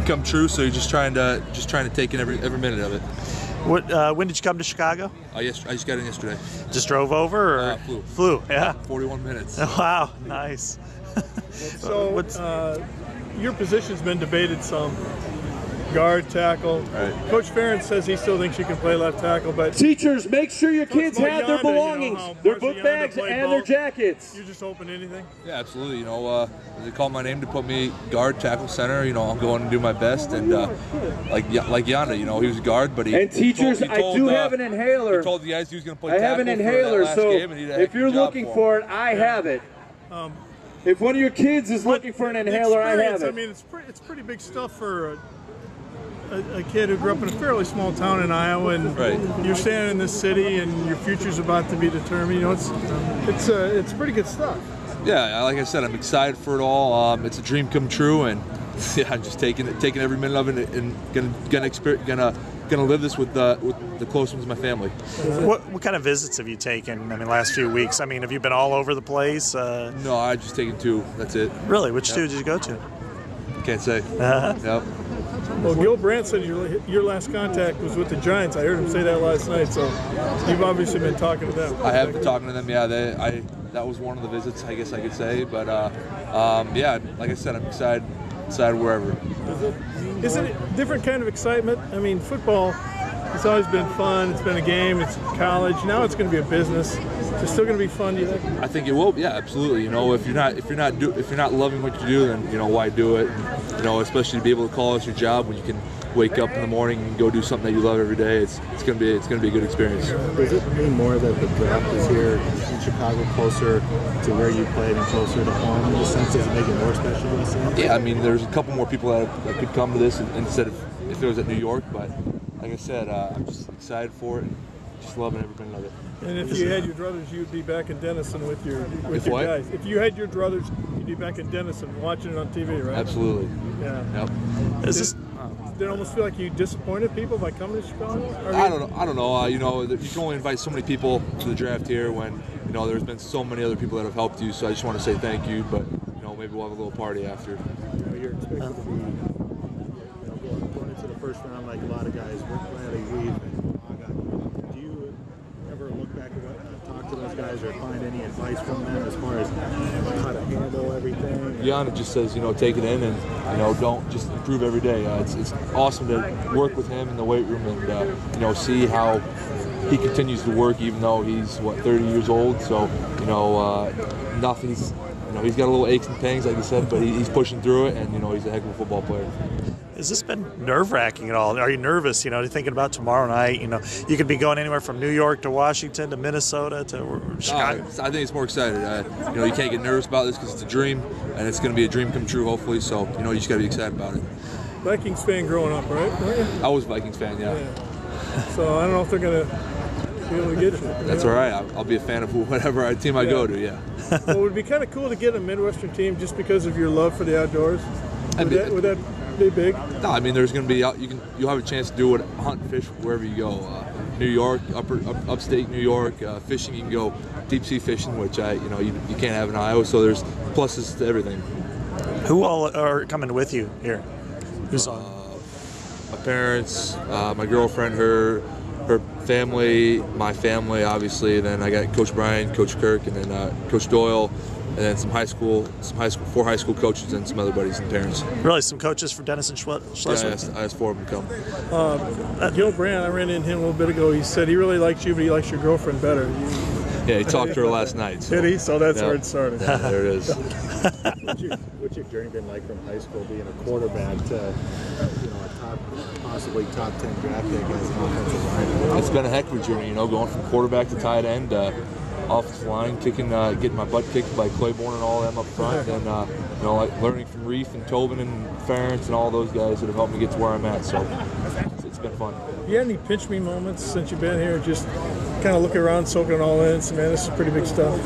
dream come true. So you're just trying to take in every minute of it. When did you come to Chicago? Yes, I just got in yesterday. Just drove over, or flew? Yeah. 41 minutes. Wow, nice. So your position's been debated some. Guard, tackle. Right. Coach Ferentz says he still thinks you can play left tackle, but teachers, make sure your kids have their belongings, their book Yanda bags, and their jackets. You're just open to anything? Yeah, absolutely. You know, they call my name to put me guard, tackle, center. You know, I'm going to do my best, and like Yanda, you know, he was a guard, but he. And teachers, he told, I do have an inhaler. He told the guys he was going to play. I have an inhaler, so if you're looking for it, I have it. If one of your kids is looking for an inhaler, I have it. I mean, it's pretty big stuff for a kid who grew up in a fairly small town in Iowa, and you're standing in this city, and your future's about to be determined. You know, it's pretty good stuff. Yeah, like I said, I'm excited for it all. It's a dream come true, and yeah, I'm just taking every minute of it, and gonna live this with the close ones of my family. What kind of visits have you taken? I mean, last few weeks. I mean, have you been all over the place? No, I just taken 2. That's it. Really? Which 2 did you go to? Can't say. Yep. Well, Gil Brandt said your last contact was with the Giants. I heard him say that last night, so you've obviously been talking to them. I have been talking to them, yeah. That was one of the visits, I guess I could say. But, yeah, like I said, I'm excited wherever. Is it a different kind of excitement? I mean, football, it's always been fun. It's been a game. It's college. Now it's going to be a business. Is it still going to be fun, do you think? I think it will. Yeah, absolutely. You know, if you're not loving what you do, then you know why do it. And, you know, especially to be able to call it your job when you can wake up in the morning and go do something that you love every day. It's going to be a good experience. Does it mean more that the draft is here in Chicago, closer to where you played and closer to home? In the sense, does it make it more special? Yeah, I mean, there's a couple more people that could come to this instead of if it was at New York. But like I said, I'm just excited for it. Just loving every minute of it. And if you had your druthers, you'd be back in Denison with your guys. If you had your druthers, you'd be back in Denison watching it on TV, right? Absolutely. Yeah. Yep. Did it almost feel like you disappointed people by coming to Chicago? I don't know. You know, you can only invite so many people to the draft here when you know there's been so many other people that have helped you. So I just want to say thank you. But you know, maybe we'll have a little party after. You're expected to be going into the first round like a lot of guys. We're glad they leave. Do you ever look back and talk to those guys or find any advice from them as far as how to handle everything? Yana just says, you know, take it in and, you know, don't just improve every day. It's awesome to work with him in the weight room and, you know, see how he continues to work even though he's, 30 years old. So, you know, nothing's, you know, he's got a little aches and pangs, like I said, but he's pushing through it and, you know, he's a heck of a football player. Has this been nerve-wracking at all? Are you nervous, you know, thinking about tomorrow night? You know, you could be going anywhere from New York to Washington to Minnesota to Chicago. I think it's more excited. You know, you can't get nervous about this because it's a dream, and it's going to be a dream come true, hopefully. So, you know, you just got to be excited about it. Vikings fan growing up, right? I was a Vikings fan, yeah. So I don't know if they're going to be able to get you. That's all right. I'll be a fan of whatever team I go to, yeah. Well, it would be kind of cool to get a Midwestern team just because of your love for the outdoors. Would that be big? No, I mean, there's going to be you'll have a chance to do hunt and fish wherever you go. New York, upstate New York, fishing. You can go deep sea fishing, which you can't have in Iowa. So there's pluses to everything. Who all are coming with you here? Who's on? My parents, my girlfriend, her family, my family, obviously. And then I got Coach Brian, Coach Kirk, and then Coach Doyle. And then some high school, 4 high school coaches and some other buddies and parents. Really, some coaches from Denison Schleswig? Yeah, I asked 4 of them to come. Gil Brandt, I ran into him a little bit ago. He said he really likes you, but he likes your girlfriend better. Yeah, he talked to her last night. So. Did he? So that's where it started. Yeah, there it is. What's your journey been like from high school, being a quarterback to, possibly top 10 draft pick as an offensive lineman? It's been a heck of a journey, going from quarterback to tight end. Offensive line, getting my butt kicked by Claiborne and all them up front, and learning from Reef and Tobin and Ferentz and all those guys that have helped me get to where I'm at. So it's been fun. You had any pinch me moments since you've been here? Just kind of looking around, soaking it all in. So, man, this is pretty big stuff.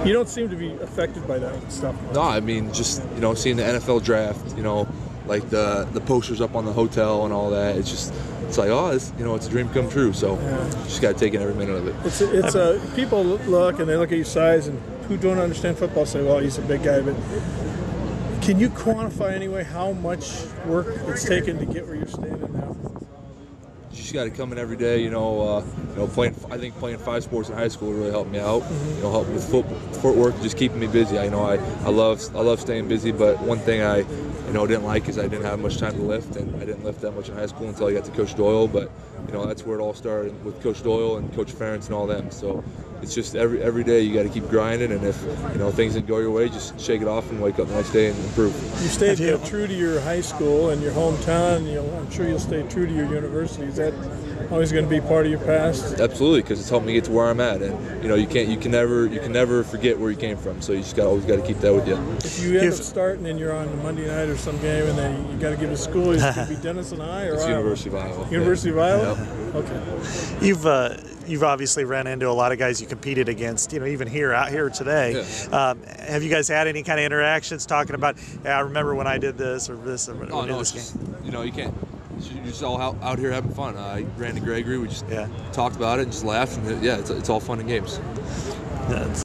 You don't seem to be affected by that stuff. No, I mean just seeing the NFL draft, like the posters up on the hotel and all that. It's like, it's a dream come true. So just got to take in every minute of it. People look and they look at your size, and who don't understand football say, well, he's a big guy, but Can you quantify anyway how much work it's taken to get where you're standing now? You just got to come in every day. I think playing 5 sports in high school really helped me out. Helped with footwork, just keeping me busy. I love staying busy, but one thing I didn't like is I didn't have much time to lift, and I didn't lift that much in high school until I got to Coach Doyle. But that's where it all started with Coach Doyle and Coach Ferentz and all them. So it's just every day you got to keep grinding, and if things didn't go your way, just shake it off and wake up the next day and improve. You stayed true to your high school and your hometown. I'm sure you'll stay true to your university. Is that always going to be part of your past? Absolutely, because it's helped me get to where I'm at, and you can never forget where you came from. So you just always got to keep that with you. If you end up starting and you're on a Monday night or some game, and then you got to give a school, is it going to be Denison High or it's Iowa? University of Iowa. University of Iowa. Yep. Okay. You've obviously ran into a lot of guys you competed against, even out here today. Yeah. Have you guys had any kind of interactions talking about, I remember when I did this or this? Or no, it's just, you can't. You're just all out here having fun. I ran to Gregory. We just talked about it and just laughed. And it's all fun and games. Yeah,